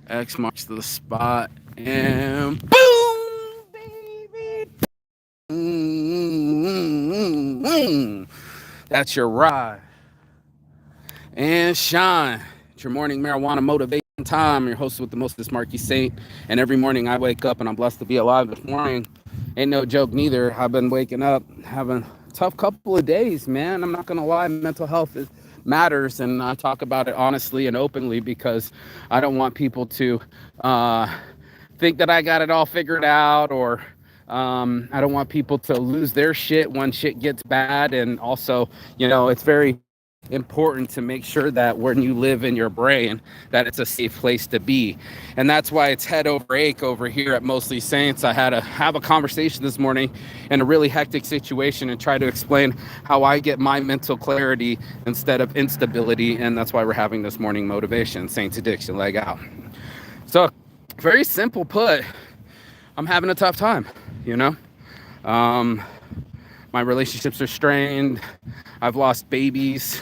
X marks the spot, and boom, baby. Mm. That's your ride. And shine. It's your morning marijuana motivation time. I'm your host with the most, this Marky Saint. And every morning I wake up and I'm blessed to be alive this morning. Ain't no joke neither. I've been waking up having a tough couple of days, man. I'm not gonna lie, mental health matters, and I talk about it honestly and openly because I don't want people to think that I got it all figured out, or I don't want people to lose their shit when shit gets bad. And also, it's very important to make sure that when you live in your brain, that it's a safe place to be. And that's why it's head over ache over here at Mostly Saints. I had to have a conversation this morning in a really hectic situation and try to explain how I get my mental clarity instead of instability. And that's why we're having this morning motivation, Saints Addiction Leg Out. So very simple put, I'm having a tough time, my relationships are strained. I've lost babies.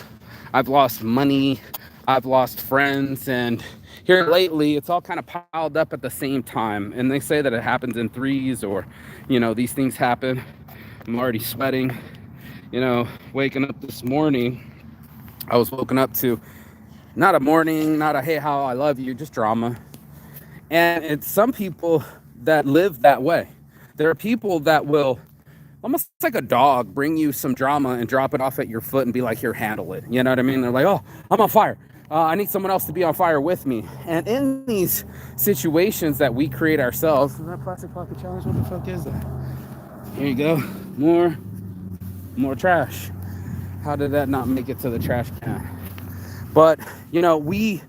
I've lost money. I've lost friends. And here lately, it's all kind of piled up at the same time. And they say that it happens in threes, or, these things happen. I'm already sweating. Waking up this morning, I was woken up to not a morning, not a hey, how I love you, just drama. And it's some people that live that way. There are people that will, almost like a dog, bring you some drama and drop it off at your foot and be like, here, handle it. You know what I mean? They're like, oh, I'm on fire. I need someone else to be on fire with me. And in these situations that we create ourselves, is that plastic pocket challenge? What the fuck is that? Here you go. More trash. How did that not make it to the trash can? But, we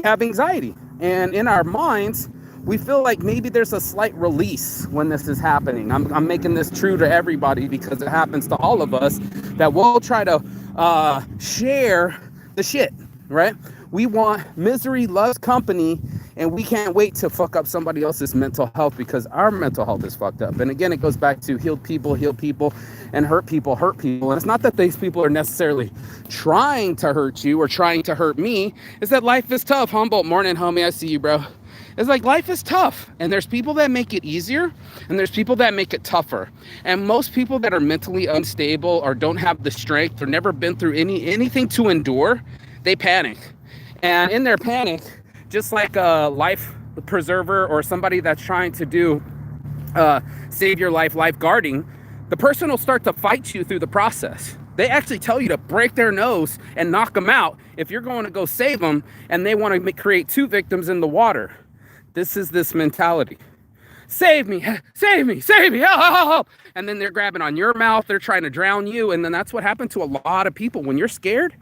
have anxiety. And in our minds, we feel like maybe there's a slight release when this is happening. I'm making this true to everybody because it happens to all of us, that we'll try to share the shit, right? We want misery loves company, and we can't wait to fuck up somebody else's mental health because our mental health is fucked up. And again, it goes back to heal people, and hurt people, hurt people. And it's not that these people are necessarily trying to hurt you or trying to hurt me. It's that life is tough. Humboldt, morning, homie. I see you, bro. It's like life is tough, and there's people that make it easier, and there's people that make it tougher. And most people that are mentally unstable or don't have the strength or never been through anything to endure, they panic. And in their panic, just like a life preserver or somebody that's trying to do save your life, lifeguarding, the person will start to fight you through the process. They actually tell you to break their nose and knock them out if you're going to go save them, and they want to create two victims in the water. This is this mentality. Save me, save me, save me, help. And then they're grabbing on your mouth. They're trying to drown you. And then that's what happened to a lot of people. When you're scared,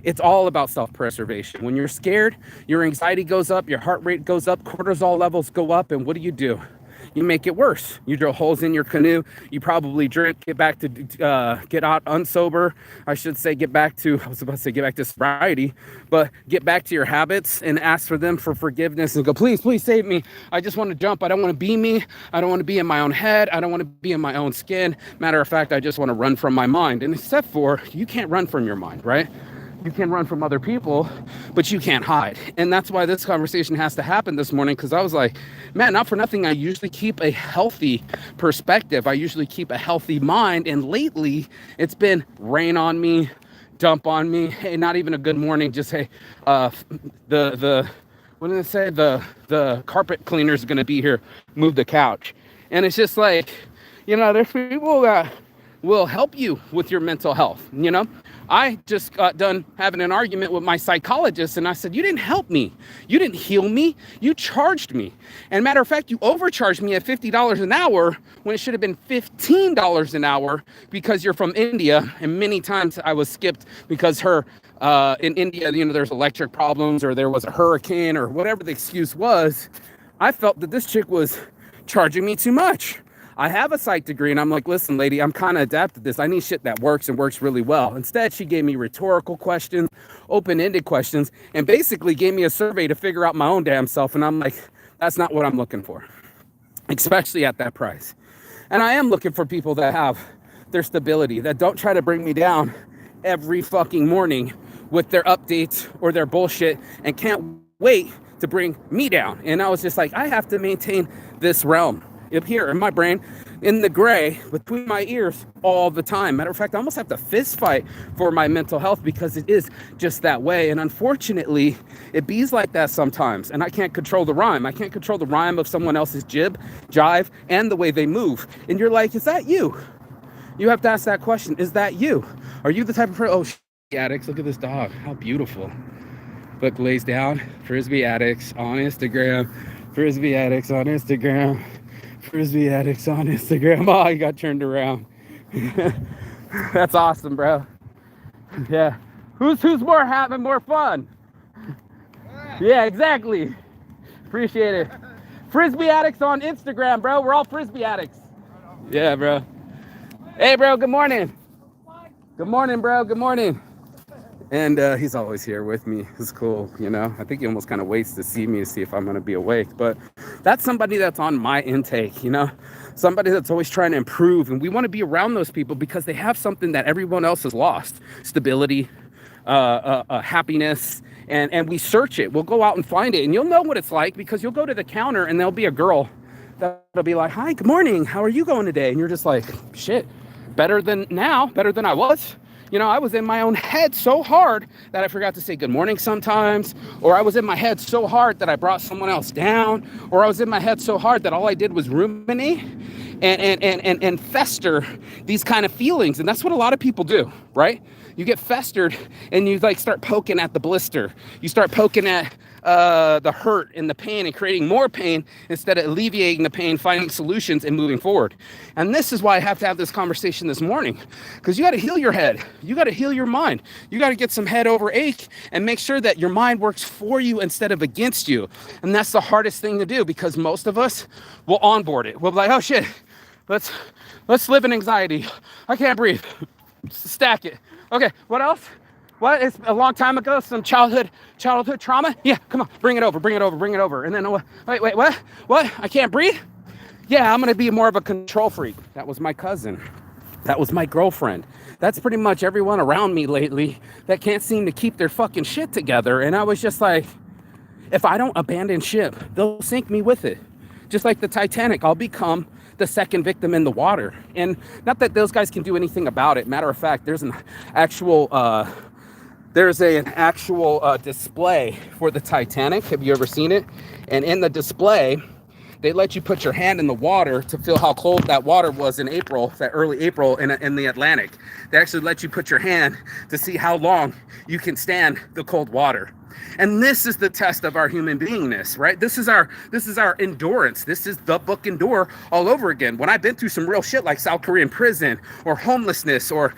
it's all about self-preservation. When you're scared, your anxiety goes up, your heart rate goes up, cortisol levels go up. And what do? You make it worse. You drill holes in your canoe. You probably drink, get back to, get out unsober. I should say, get back to sobriety, but get back to your habits and ask for them for forgiveness and go, please, please save me. I just want to jump. I don't want to be me. I don't want to be in my own head. I don't want to be in my own skin. Matter of fact, I just want to run from my mind. And except for, you can't run from your mind, right? You can run from other people, but you can't hide. And that's why this conversation has to happen this morning, because I was like, man, not for nothing, I usually keep a healthy perspective. I usually keep a healthy mind. And lately, it's been rain on me, dump on me. Hey, not even a good morning. Just, hey, what did it say? The carpet cleaner is going to be here. Move the couch. And it's just like, there's people that will help you with your mental health. I just got done having an argument with my psychologist, and I said, you didn't help me. You didn't heal me. You charged me. And matter of fact, you overcharged me at $50 an hour when it should have been $15 an hour because you're from India. And many times I was skipped because in India, there's electric problems, or there was a hurricane, or whatever the excuse was. I felt that this chick was charging me too much. I have a psych degree, and I'm like, listen, lady, I'm kind of adapted to this. I need shit that works and works really well. Instead, she gave me rhetorical questions, open-ended questions, and basically gave me a survey to figure out my own damn self. And I'm like, that's not what I'm looking for, especially at that price. And I am looking for people that have their stability, that don't try to bring me down every fucking morning with their updates or their bullshit, and can't wait to bring me down. And I was just like, I have to maintain this realm up here in my brain, in the gray between my ears all the time. Matter of fact, I almost have to fist fight for my mental health because it is just that way. And unfortunately, it bees like that sometimes. And I can't control the rhyme. I can't control the rhyme of someone else's jive, and the way they move. And you're like, is that you? You have to ask that question. Is that you? Are you the type of person? Oh, addicts, look at this dog. How beautiful. Look, lays down. Frisbee addicts on Instagram. Frisbee addicts on Instagram. Frisbee addicts on Instagram. Oh, he got turned around. That's awesome, bro. Yeah. Who's more having more fun? Yeah, exactly. Appreciate it. Frisbee addicts on Instagram, bro. We're all Frisbee addicts. Yeah, bro. Hey, bro. Good morning. Good morning, bro. Good morning. And he's always here with me. It's cool, you know. I think he almost kind of waits to see me to see if I'm going to be awake. But that's somebody that's on my intake, you know. Somebody that's always trying to improve. And we want to be around those people because they have something that everyone else has lost. Stability, happiness. And we search it. We'll go out and find it. And you'll know what it's like because you'll go to the counter and there'll be a girl that'll be like, hi, good morning. How are you going today? And you're just like, shit, better than I was. You know, I was in my own head so hard that I forgot to say good morning sometimes, or I was in my head so hard that I brought someone else down, or I was in my head so hard that all I did was ruminate and fester these kind of feelings. And that's what a lot of people do, right? You get festered and you like start poking at the blister. You start poking at the hurt and the pain and creating more pain instead of alleviating the pain, finding solutions and moving forward. And this is why I have to have this conversation this morning, because you got to heal your head. You got to heal your mind. You got to get some head over ache and make sure that your mind works for you instead of against you. And that's the hardest thing to do because most of us will onboard it. We'll be like, oh shit, let's live in anxiety. I can't breathe. Stack it. Okay, what else? What? It's a long time ago, some childhood trauma? Yeah, come on, bring it over. And then, wait, what? What? I can't breathe? Yeah, I'm gonna be more of a control freak. That was my cousin. That was my girlfriend. That's pretty much everyone around me lately that can't seem to keep their fucking shit together. And I was just like, if I don't abandon ship, they'll sink me with it. Just like the Titanic, I'll become the second victim in the water. And not that those guys can do anything about it. Matter of fact, there's an actual display for the Titanic. Have you ever seen it? And in the display, they let you put your hand in the water to feel how cold that water was in April, that early April in the Atlantic. They actually let you put your hand to see how long you can stand the cold water. And this is the test of our human beingness, right? This is our endurance. This is the book Endure all over again. When I've been through some real shit like South Korean prison or homelessness or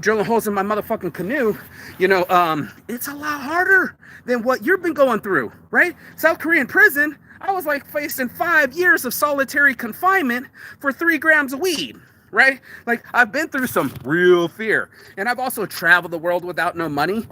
drilling holes in my motherfucking canoe, it's a lot harder than what you've been going through, right? South Korean prison, I was like facing 5 years of solitary confinement for 3 grams of weed. Right? Like I've been through some real fear, and I've also traveled the world without no money,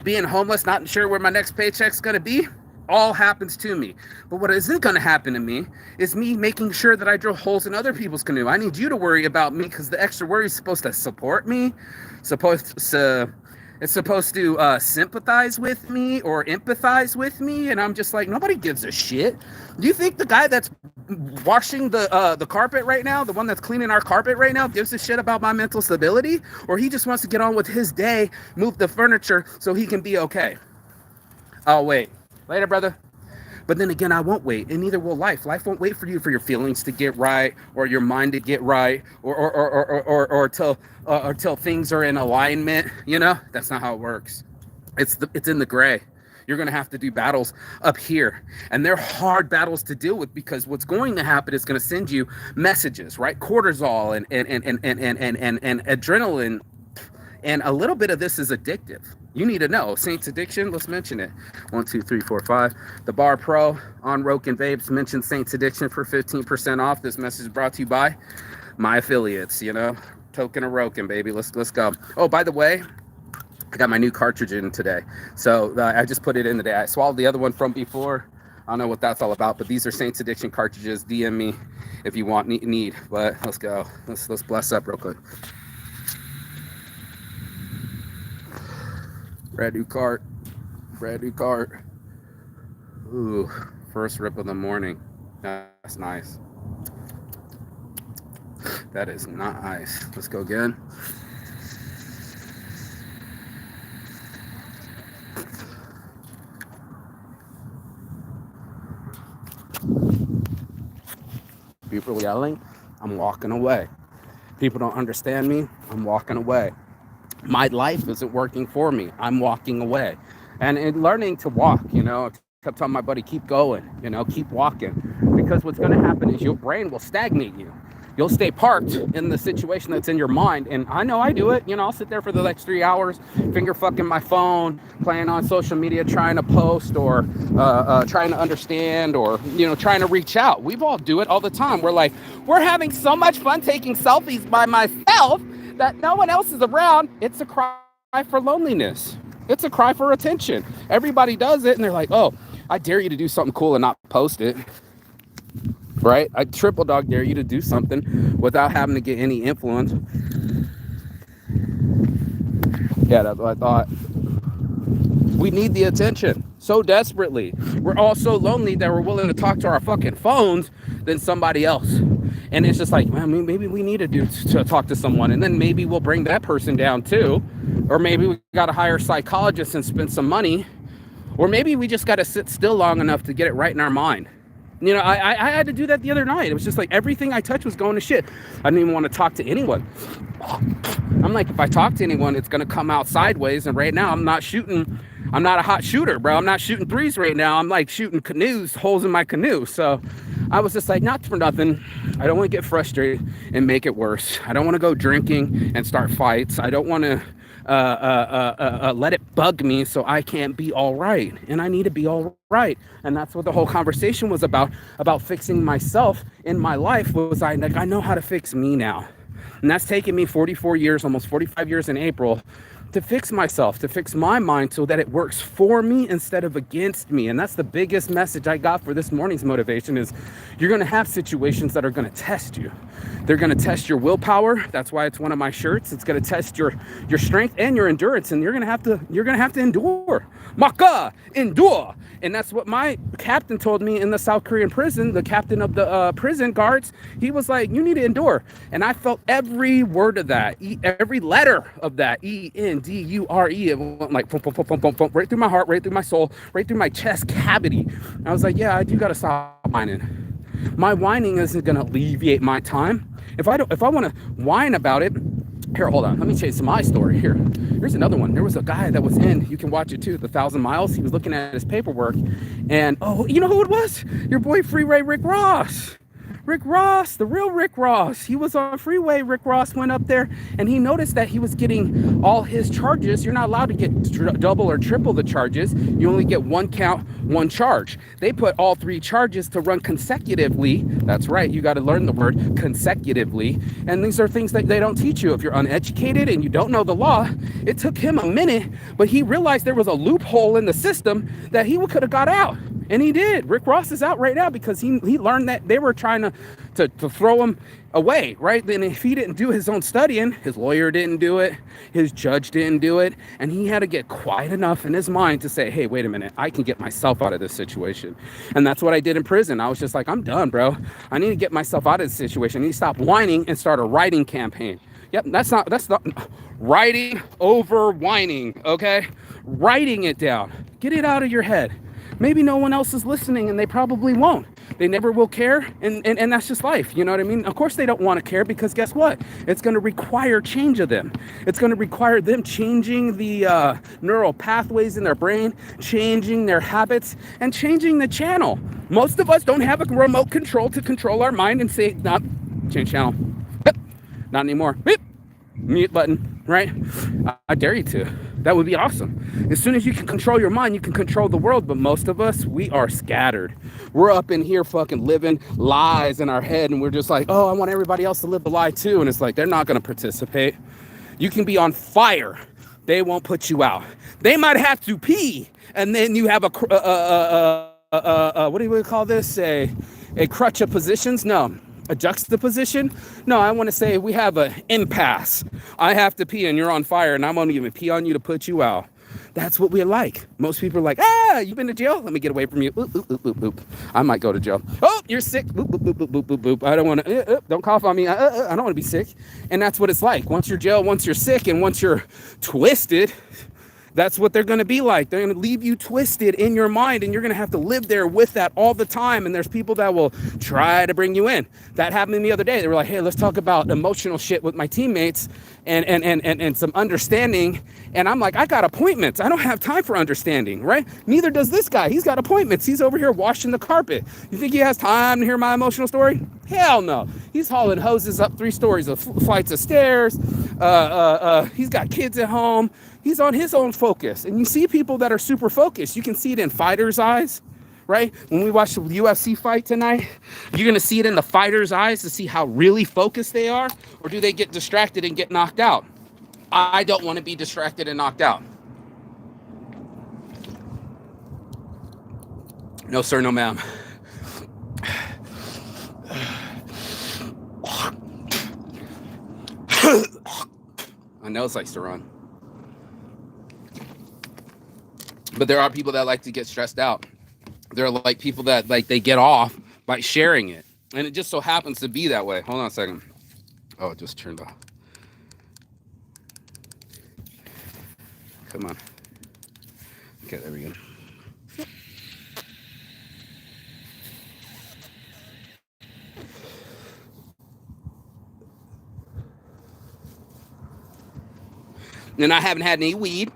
being homeless, not sure where my next paycheck's going to be. All happens to me. But what isn't going to happen to me is me making sure that I drill holes in other people's canoe. I need you to worry about me because the extra worry is supposed to support me, it's supposed to sympathize with me or empathize with me. And I'm just like, nobody gives a shit. Do you think the guy that's washing the carpet right now, the one that's cleaning our carpet right now, gives a shit about my mental stability? Or he just wants to get on with his day, move the furniture so he can be okay? I'll wait. Later, brother. But then again, I won't wait, and neither will life. Life won't wait for you for your feelings to get right, or your mind to get right, or till things are in alignment. That's not how it works. It's in the gray. You're going to have to do battles up here, and they're hard battles to deal with because what's going to happen is going to send you messages, right? Cortisol and adrenaline, and a little bit of this is addictive. You need to know. Saints Addiction, let's mention it. 1, 2, 3, 4, 5. The Bar Pro on Roke and Vapes mentioned Saints Addiction for 15% off. This message is brought to you by my affiliates, Token of Roken, baby. Let's go. Oh, by the way, I got my new cartridge in today. So I just put it in today. I swallowed the other one from before. I don't know what that's all about, but these are Saints Addiction cartridges. DM me if you want need. But let's go. Let's bless up real quick. Brand new cart. Ooh, first rip of the morning. That's nice. That is nice. Let's go again. People yelling, I'm walking away. People don't understand me, I'm walking away. My life isn't working for me, I'm walking away. And in learning to walk, I kept telling my buddy, keep going, keep walking. Because what's going to happen is your brain will stagnate you. You'll stay parked in the situation that's in your mind. And I know I do it. I'll sit there for the next 3 hours, finger fucking my phone, playing on social media, trying to post or trying to understand or, trying to reach out. We all do it all the time. We're having so much fun taking selfies by myself that no one else is around. It's a cry for loneliness. It's a cry for attention. Everybody does it and they're like, oh, I dare you to do something cool and not post it. Right? I triple dog dare you to do something without having to get any influence. Yeah, that's what I thought. We need the attention so desperately. We're all so lonely that we're willing to talk to our fucking phones than somebody else. And it's just like, man, maybe we need to talk to someone, and then maybe we'll bring that person down too. Or maybe we got to hire a psychologist and spend some money. Or maybe we just got to sit still long enough to get it right in our mind. I had to do that the other night. It was just like everything I touched was going to shit. I didn't even want to talk to anyone. I'm like, if I talk to anyone, it's going to come out sideways. And right now I'm not a hot shooter, bro. I'm not shooting threes right now. I'm like shooting holes in my canoe. So I was just like, not for nothing. I don't want to get frustrated and make it worse. I don't want to go drinking and start fights. I don't want to let it bug me so I can't be all right. And I need to be all right. And that's what the whole conversation was about fixing myself in my life. I know how to fix me now. And that's taken me 44 years, almost 45 years in April, to fix myself, to fix my mind so that it works for me instead of against me. And that's the biggest message I got for this morning's motivation is you're going to have situations that are going to test you. They're going to test your willpower. That's why it's one of my shirts. It's going to test your strength and your endurance, and you're going to have to endure. Maka, endure. And that's what my captain told me in the South Korean prison, the captain of the prison guards. He was like, you need to endure. And I felt every word of that, every letter of that, ENDURE. It went like pump, pump, pump, pump, pump, pump, right through my heart, right through my soul, right through my chest cavity. And I was like, yeah, you got to stop whining. My whining isn't going to alleviate my time. If I want to whine about it, here, hold on. Let me tell you my story here. Here's another one. There was a guy that was in, you can watch it too, the 1,000 Miles. He was looking at his paperwork and, oh, you know who it was? Your boy Freeway Rick Ross. Rick Ross, the real Rick Ross. He was on Freeway. Rick Ross went up there and he noticed that he was getting all his charges. You're not allowed to get double or triple the charges. You only get one count, one charge. They put all three charges to run consecutively. That's right. You got to learn the word consecutively. And these are things that they don't teach you if you're uneducated and you don't know the law. It took him a minute, but he realized there was a loophole in the system that he could have got out. And he did. Rick Ross is out right now because he learned that they were trying to throw him away, right? Then if he didn't do his own studying, his lawyer didn't do it, his judge didn't do it, and he had to get quiet enough in his mind to say, hey, wait a minute, I can get myself out of this situation. And that's what I did in prison. I was just like, I'm done, bro. I need to get myself out of this situation. I need to stop whining and start a writing campaign. Yep, that's not writing over whining, okay? Writing it down. Get it out of your head. Maybe no one else is listening and they probably won't. They never will care, and that's just life, you know what I mean? Of course they don't want to care because guess what? It's going to require change of them. It's going to require them changing the neural pathways in their brain, changing their habits, and changing the channel. Most of us don't have a remote control to control our mind and say, no, change channel. Not anymore. Beep. Mute button, right? I dare you to. That would be awesome. As soon as you can control your mind, you can control the world. But most of us, we are scattered. We're up in here fucking living lies in our head. And we're just like, oh, I want everybody else to live the lie too. And it's like, they're not going to participate. You can be on fire. They won't put you out. They might have to pee. And then you have what do we call this? A crutch of positions? No. A juxtaposition? No, I want to say we have an impasse. I have to pee and you're on fire and I won't even pee on you to put you out. That's what we like. Most people are like, you've been to jail? Let me get away from you. Oop, oop, oop, oop, oop. I might go to jail. Oh, you're sick. Boop, boop, boop, boop, boop, boop, boop. I don't want to, don't cough on me. I don't want to be sick. And that's what it's like. Once you're jail, once you're sick, and once you're twisted, that's what they're going to be like. They're going to leave you twisted in your mind, and you're going to have to live there with that all the time. And there's people that will try to bring you in. That happened to me the other day. They were like, hey, let's talk about emotional shit with my teammates and some understanding. And I'm like, I got appointments. I don't have time for understanding, right? Neither does this guy. He's got appointments. He's over here washing the carpet. You think he has time to hear my emotional story? Hell no. He's hauling hoses up 3 stories of flights of stairs. He's got kids at home. He's on his own focus. And you see people that are super focused. You can see it in fighters' eyes, right? When we watch the UFC fight tonight, you're going to see it in the fighters' eyes to see how really focused they are, or do they get distracted and get knocked out? I don't want to be distracted and knocked out. No, sir, no, ma'am. My nose likes to run. But there are people that like to get stressed out. There are like people that like they get off by sharing it. And it just so happens to be that way. Hold on a second. Oh, it just turned off. Come on. Okay, there we go. And I haven't had any weed.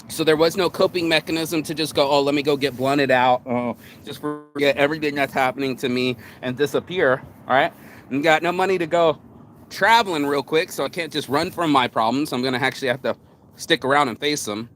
So there was no coping mechanism to just go, oh, let me go get blunted out. Oh, just forget everything that's happening to me and disappear. All right. And got no money to go traveling real quick. So I can't just run from my problems. I'm going to actually have to stick around and face them.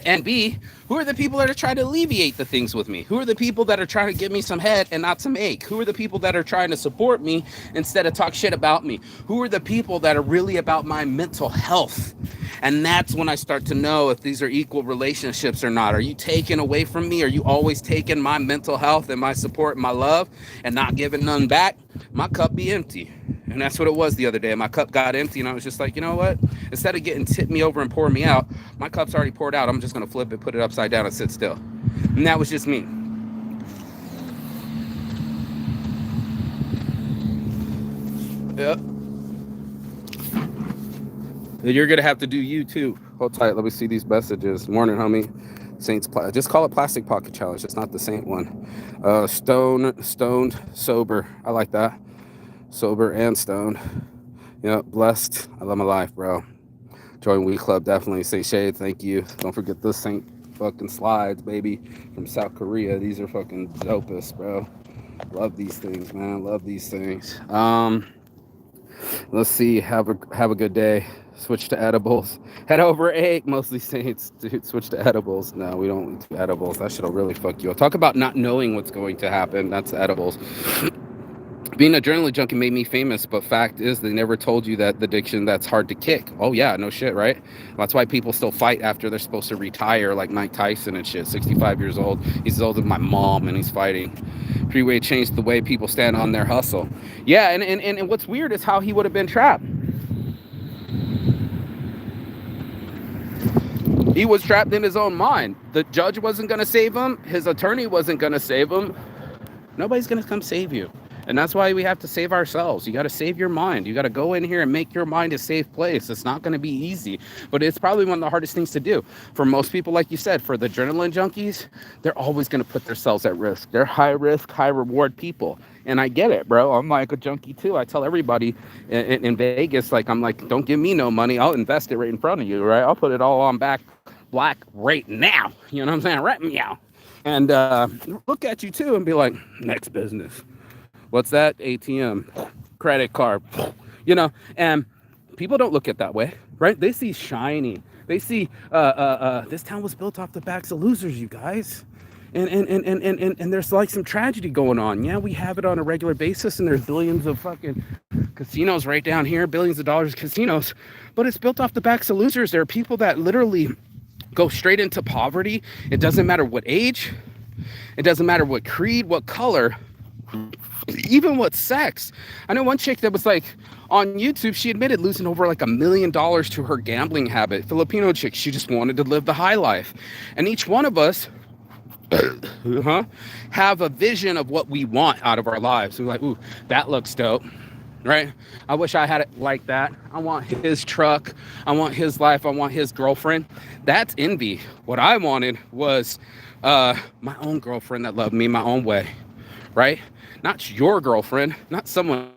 And B, who are the people that are trying to alleviate the things with me? Who are the people that are trying to give me some head and not some ache? Who are the people that are trying to support me instead of talk shit about me? Who are the people that are really about my mental health? And that's when I start to know if these are equal relationships or not. Are you taking away from me? Are you always taking my mental health and my support and my love and not giving none back? My cup be empty. And that's what it was the other day. My cup got empty and I was just like, you know what? Instead of getting tip me over and pour me out, my cup's already poured out. I'm just going to flip it, put it upside down and sit still. And that was just me. Yep. You're going to have to do you too. Hold tight. Let me see these messages. Morning, homie. Saints, just call it Plastic Pocket Challenge. It's not the Saint one. Stoned, sober. I like that. Sober and stoned. Yeah, blessed. I love my life, bro. Join We Club, definitely. Saint Shade, thank you. Don't forget the Saint fucking slides, baby, from South Korea. These are fucking dopest, bro. Love these things, man. Love these things. Let's see. Have a good day. Switch to edibles. Head over 8. Mostly Saints. Dude, switch to edibles. No, we don't do edibles. That shit'll really fuck you up. Talk about not knowing what's going to happen. That's edibles. Being a adrenaline junkie made me famous, but fact is they never told you that the addiction that's hard to kick. Oh yeah, no shit, right? That's why people still fight after they're supposed to retire, like Mike Tyson and shit. 65 years old. He's as old as my mom and he's fighting. Freeway changed the way people stand on their hustle. Yeah, and what's weird is how he would have been trapped. He was trapped in his own mind. The judge wasn't going to save him. His attorney wasn't going to save him. Nobody's going to come save you. And that's why we have to save ourselves. You got to save your mind. You got to go in here and make your mind a safe place. It's not going to be easy, but it's probably one of the hardest things to do. For most people, like you said, for the adrenaline junkies, they're always going to put themselves at risk. They're high risk, high reward people. And I get it, bro. I'm like a junkie too. I tell everybody in Vegas, like, I'm like, don't give me no money. I'll invest it right in front of you, right? I'll put it all on black right now. You know what I'm saying? Right now. And look at you too and be like, next business. What's that? ATM, credit card, you know, and people don't look at it that way, right? They see shiny. They see this town was built off the backs of losers, you guys. And there's like some tragedy going on. Yeah, we have it on a regular basis, and there's billions of fucking casinos right down here, billions of dollars casinos, but it's built off the backs of losers. There are people that literally go straight into poverty. It doesn't matter what age, it doesn't matter what creed, what color. Even with sex. I know one chick that was like on YouTube, she admitted losing over like $1 million to her gambling habit. Filipino chick, she just wanted to live the high life. And each one of us have a vision of what we want out of our lives. We're like, ooh, that looks dope, right? I wish I had it like that. I want his truck. I want his life. I want his girlfriend. That's envy. What I wanted was my own girlfriend that loved me my own way, right? Not your girlfriend, not someone.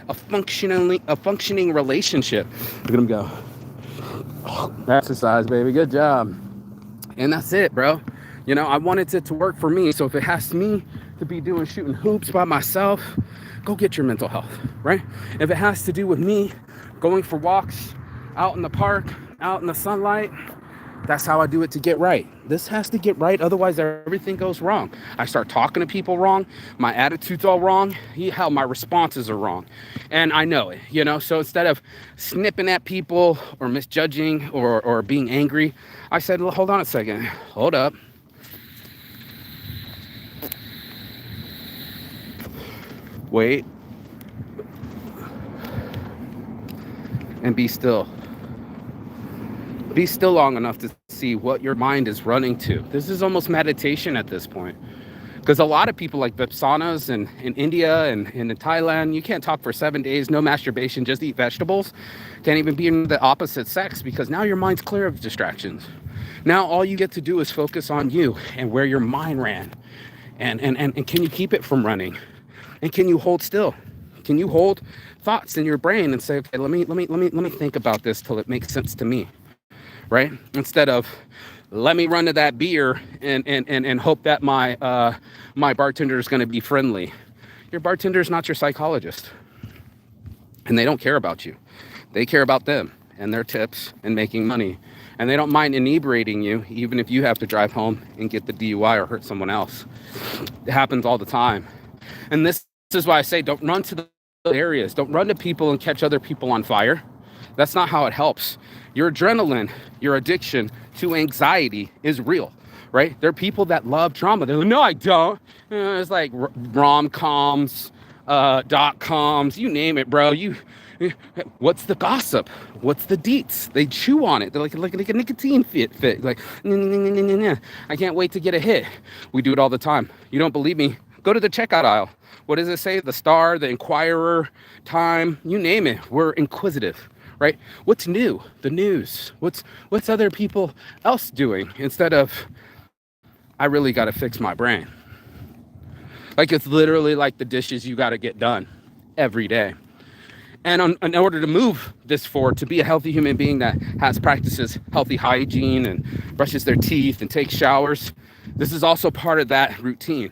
A functioning relationship. Look at him go. Exercise, baby. Good job. And that's it, bro. You know, I wanted it to work for me. So if it has me to be shooting hoops by myself, go get your mental health, right? If it has to do with me going for walks out in the park, out in the sunlight, that's how I do it to get right. This has to get right. Otherwise, everything goes wrong. I start talking to people wrong. My attitude's all wrong. Hell, my responses are wrong. And I know it, you know? So instead of snipping at people or misjudging or being angry, I said, well, hold on a second. Hold up. Wait. And be still. Be still long enough to see what your mind is running to. This is almost meditation at this point. Because a lot of people like Vipsanas in India and in Thailand, you can't talk for 7 days, no masturbation, just eat vegetables. Can't even be in the opposite sex because now your mind's clear of distractions. Now all you get to do is focus on you and where your mind ran. And can you keep it from running? And can you hold still? Can you hold thoughts in your brain and say, okay, let me think about this till it makes sense to me? Right? Instead of let me run to that beer and hope that my bartender is going to be friendly. Your bartender is not your psychologist. And they don't care about you. They care about them and their tips and making money. And they don't mind inebriating you, even if you have to drive home and get the DUI or hurt someone else. It happens all the time. And this is why I say don't run to the areas. Don't run to people and catch other people on fire. That's not how it helps. Your adrenaline, your addiction to anxiety is real, right? There are people that love drama. They're like, no, I don't. It's like rom-coms, dot-coms, you name it, bro. What's the gossip? What's the deets? They chew on it. They're like a nicotine fit. Like, I can't wait to get a hit. We do it all the time. You don't believe me? Go to the checkout aisle. What does it say? The Star, the Inquirer, Time, you name it. We're inquisitive. Right? What's new? The news. What's other people else doing? Instead of, I really got to fix my brain. Like it's literally like the dishes you got to get done every day. And in order to move this forward, to be a healthy human being that practices healthy hygiene and brushes their teeth and takes showers, this is also part of that routine,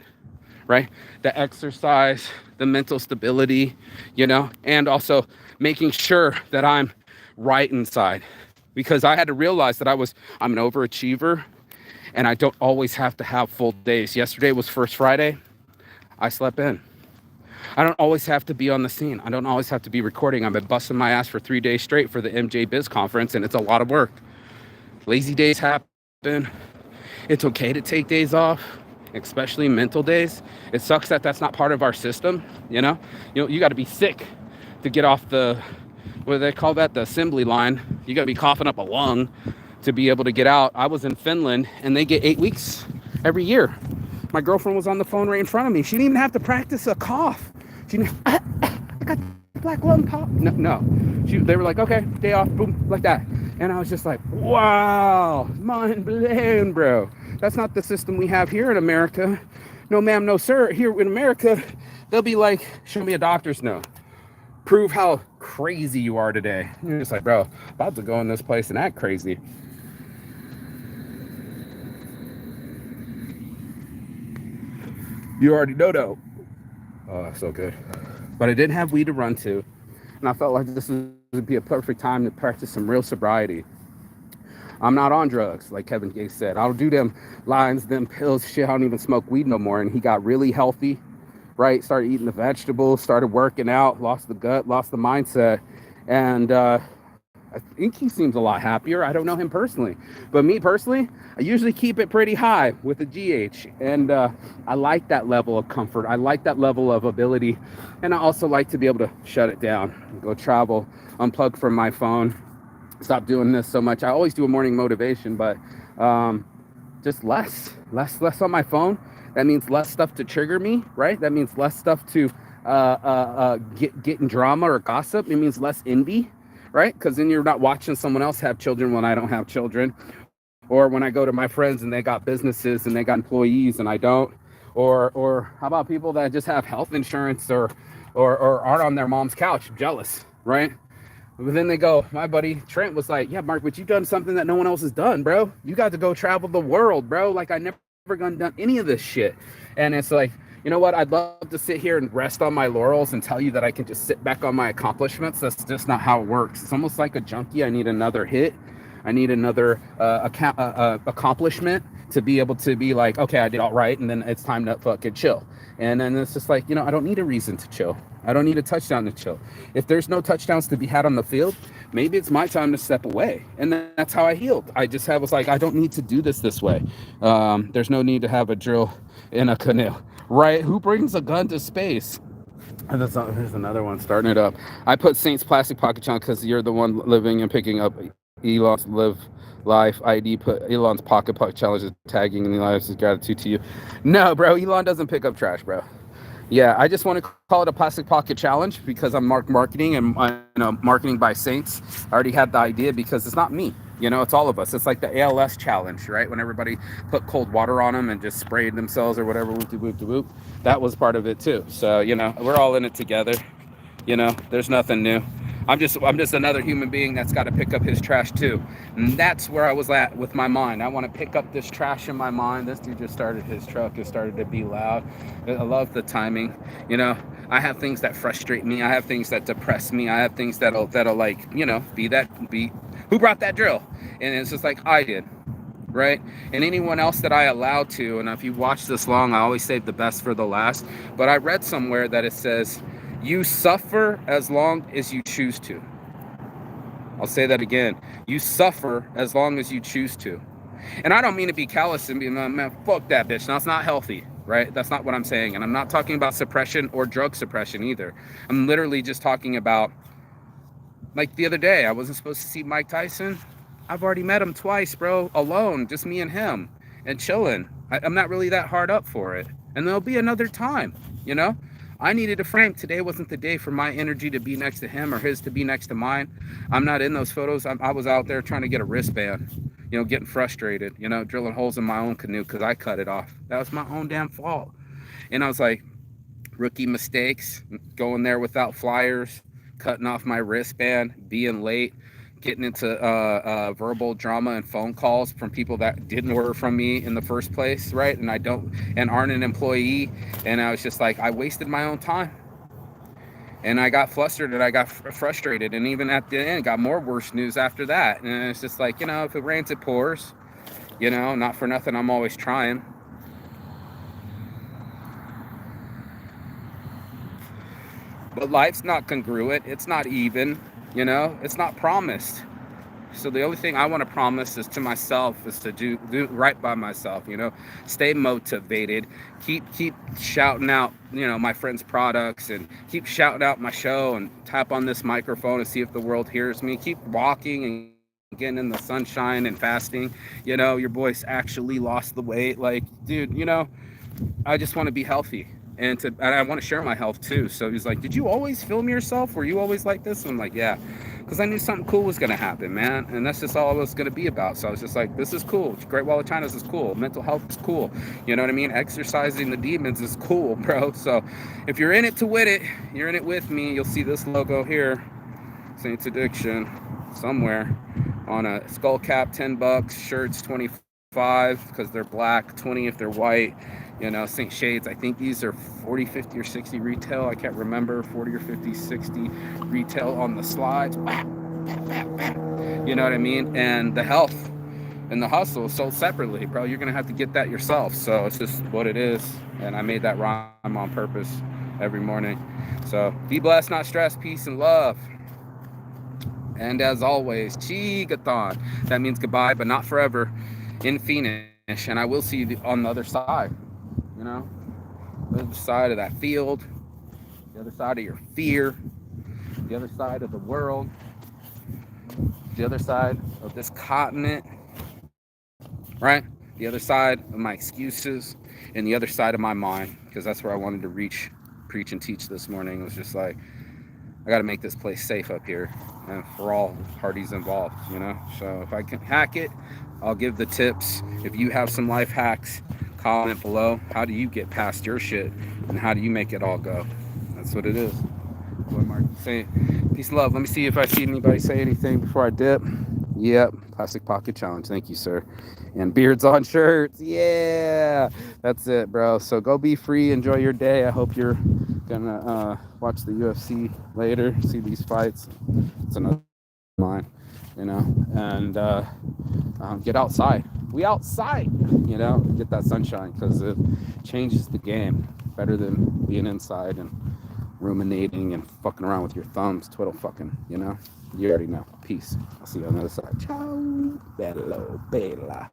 right? The exercise, the mental stability, you know, and also making sure that I'm right inside, because I had to realize that I'm an overachiever and I don't always have to have full days. Yesterday was First Friday. I slept in. I don't always have to be on the scene. I don't always have to be recording. I've been busting my ass for 3 days straight for the MJ Biz conference, and it's a lot of work. Lazy days happen. It's okay to take days off, especially mental days. It sucks that that's not part of our system, you know? You got to be sick to get off the, what do they call that? The assembly line. You got to be coughing up a lung to be able to get out. I was in Finland, and they get 8 weeks every year. My girlfriend was on the phone right in front of me. She didn't even have to practice a cough. She didn't, I got black lung cough. No. They were like, okay, day off, boom, like that. And I was just like, wow, mind blown, bro. That's not the system we have here in America. No, ma'am, no, sir. Here in America, they'll be like, show me a doctor's note. Prove how crazy you are today. And you're just like, bro, about to go in this place and act crazy. You already know, though. Oh, that's so good. But I didn't have weed to run to. And I felt like this would be a perfect time to practice some real sobriety. I'm not on drugs, like Kevin Gates said. I don't do them lines, them pills, shit. I don't even smoke weed no more. And he got really healthy, right? Started eating the vegetables, started working out, lost the gut, lost the mindset. And I I think he seems a lot happier. I don't know him personally, but me personally, I usually keep it pretty high with a GH, and I like that level of comfort. I like that level of ability, and I also like to be able to shut it down, go travel, unplug from my phone, stop doing this so much. I always do a morning motivation, but just less on my phone. That means less stuff to trigger me, right? That means less stuff to get in drama or gossip. It means less envy, right? Because then you're not watching someone else have children when I don't have children, or when I go to my friends and they got businesses and they got employees and I don't, or how about people that just have health insurance or aren't on their mom's couch? I'm jealous, right? But then they go, my buddy Trent was like, yeah, Mark, but you've done something that no one else has done, bro. You got to go travel the world, bro. Like, I never done any of this shit. And it's like, you know what? I'd love to sit here and rest on my laurels and tell you that I can just sit back on my accomplishments. That's just not how it works. It's almost like a junkie. I need another hit. I need another accomplishment to be able to be like, okay, I did all right, and then it's time to fucking chill. And then it's just like, I don't need a reason to chill. I don't need a touchdown to chill. If there's no touchdowns to be had on the field, maybe it's my time to step away. And that's how I healed. I just was like, I don't need to do this way. There's no need to have a drill in a canoe, right? Who brings a gun to space? And here's another one starting it up. I put Saint's plastic pocket challenge because you're the one living and picking up Elon's live life ID. Put Elon's pocket challenge is tagging in the lives is gratitude to you. No, bro, Elon doesn't pick up trash, bro. Yeah, I just want to call it a plastic pocket challenge because I'm marketing and marketing by Saints. I already had the idea because it's not me. It's all of us. It's like the ALS challenge, right? When everybody put cold water on them and just sprayed themselves or whatever, whoop. That was part of it too. So, we're all in it together. There's nothing new. I'm just another human being that's got to pick up his trash too. And that's where I was at with my mind. I want to pick up this trash in my mind. This dude just started his truck. It started to be loud. I love the timing. I have things that frustrate me. I have things that depress me. I have things that'll like, be who brought that drill? And it's just like, I did. Right? And anyone else that I allow to, and if you watch this long, I always save the best for the last. But I read somewhere that it says, you suffer as long as you choose to. I'll say that again. You suffer as long as you choose to. And I don't mean to be callous and be, man, fuck that bitch. That's not healthy, right? That's not what I'm saying. And I'm not talking about suppression or drug suppression either. I'm literally just talking about, like the other day, I wasn't supposed to see Mike Tyson. I've already met him twice, bro, alone, just me and him, and chilling. I'm not really that hard up for it. And there'll be another time, I needed a frame. Today wasn't the day for my energy to be next to him or his to be next to mine. I'm not in those photos. I was out there trying to get a wristband, getting frustrated, drilling holes in my own canoe because I cut it off. That was my own damn fault. And I was like, rookie mistakes, going there without flyers, cutting off my wristband, being late, getting into verbal drama and phone calls from people that didn't order from me in the first place, right? And aren't an employee. And I was just like, I wasted my own time. And I got flustered and I got frustrated. And even at the end, got more worse news after that. And it's just like, if it rains, it pours. Not for nothing, I'm always trying. But life's not congruent. It's not even. It's not promised. So the only thing I want to promise is to myself is to do right by myself, stay motivated, keep shouting out, my friends' products, and keep shouting out my show and tap on this microphone and see if the world hears me. Keep walking and getting in the sunshine and fasting. Your boy's actually lost the weight. Like, dude, I just want to be healthy. And I want to share my health too. So he's like, did you always film yourself? Were you always like this? And I'm like, yeah, because I knew something cool was going to happen, man. And that's just all it was going to be about. So I was just like, this is cool. Great Wall of China is cool. Mental health is cool. You know what I mean? Exercising the demons is cool, bro. So if you're in it to win it, you're in it with me. You'll see this logo here, Saints Addiction, somewhere on a skull cap, $10, shirts, 25 because they're black, 20 if they're white. St. Shades, I think these are 40, 50, or 60 retail. I can't remember, 40 or 50, 60 retail on the slides. You know what I mean? And the health and the hustle is sold separately, bro. You're going to have to get that yourself. So it's just what it is. And I made that rhyme on purpose every morning. So be blessed, not stressed, peace and love. And as always, Chigathon. That means goodbye, but not forever in Phoenix. And I will see you on the other side, you know, the other side of that field, the other side of your fear, the other side of the world, the other side of this continent, right? The other side of my excuses and the other side of my mind, because that's where I wanted to reach, preach, and teach this morning. It was just like, I got to make this place safe up here and for all parties involved, you know? So if I can hack it, I'll give the tips. If you have some life hacks, comment below. How do you get past your shit and how do you make it all go? That's what it is. What Mark saying. Peace and love. Let me see if I see anybody say anything before I dip. Yep. Plastic Pocket Challenge. Thank you, sir. And beards on shirts. Yeah. That's it, bro. So go be free. Enjoy your day. I hope you're gonna watch the UFC later. See these fights. It's another line, you know. And get outside. We outside, you know. Get that sunshine because it changes the game better than being inside and ruminating and fucking around with your thumbs, twiddle fucking, you know? You already know. Peace. I'll see you on the other side. Ciao. Bello, bella.